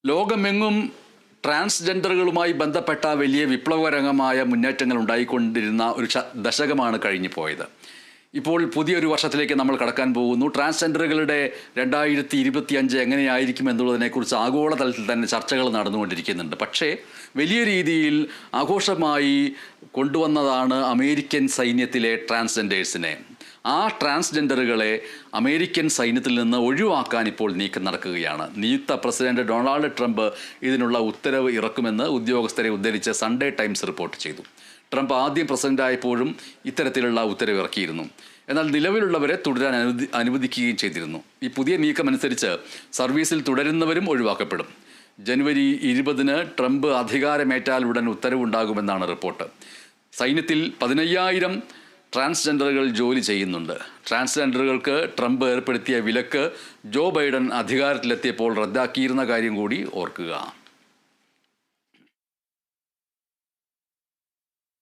ലോകമെങ്ങും ട്രാൻസ്ജെൻഡറുകളുമായി ബന്ധപ്പെട്ട വലിയ വിപ്ലവകരമായ മുന്നേറ്റങ്ങൾ ഉണ്ടായിക്കൊണ്ടിരുന്ന ഒരു ദശകമാണ് കഴിഞ്ഞു പോയത്. ഇപ്പോൾ പുതിയൊരു വർഷത്തിലേക്ക് നമ്മൾ കടക്കാൻ പോകുന്നു. ട്രാൻസ്ജെൻഡറുകളുടെ 2025 എങ്ങനെയായിരിക്കും എന്നുള്ളതിനെക്കുറിച്ച് ആഗോളതലത്തിൽ തന്നെ ചർച്ചകൾ നടന്നുകൊണ്ടിരിക്കുന്നുണ്ട്. പക്ഷേ വലിയ രീതിയിൽ ആഘോഷമായി കൊണ്ടുവന്നതാണ് അമേരിക്കൻ സൈന്യത്തിലെ ട്രാൻസ്ജെൻഡേഴ്സിനെ. ആ ട്രാൻസ്ജെൻഡറുകളെ അമേരിക്കൻ സൈന്യത്തിൽ നിന്ന് ഒഴിവാക്കാൻ ഇപ്പോൾ നീക്കം നടക്കുകയാണ്. നിയുക്ത പ്രസിഡന്റ് ഡൊണാൾഡ് ട്രംപ് ഇതിനുള്ള ഉത്തരവ് ഇറക്കുമെന്ന് ഉദ്യോഗസ്ഥരെ ഉദ്ധരിച്ച് സൺഡേ ടൈംസ് റിപ്പോർട്ട് ചെയ്തു. ട്രംപ് ആദ്യം പ്രസിഡന്റായപ്പോഴും ഇത്തരത്തിലുള്ള ഉത്തരവ് ഇറക്കിയിരുന്നു. എന്നാൽ നിലവിലുള്ളവരെ തുടരാൻ അനുവദിക്കുകയും ചെയ്തിരുന്നു. ഈ പുതിയ നീക്കമനുസരിച്ച് സർവീസിൽ തുടരുന്നവരും ഒഴിവാക്കപ്പെടും. ജനുവരി 20 ട്രംപ് അധികാരമേറ്റാൽ ഉടൻ ഉത്തരവുണ്ടാകുമെന്നാണ് റിപ്പോർട്ട്. സൈന്യത്തിൽ 15,000 ട്രാൻസ്ജെൻഡറുകൾ ജോലി ചെയ്യുന്നുണ്ട്. ട്രാൻസ്ജെൻഡറുകൾക്ക് ട്രംപ് ഏർപ്പെടുത്തിയ വിലക്ക് ജോ ബൈഡൻ അധികാരത്തിലെത്തിയപ്പോൾ റദ്ദാക്കിയിരുന്ന കാര്യം കൂടി ഓർക്കുക.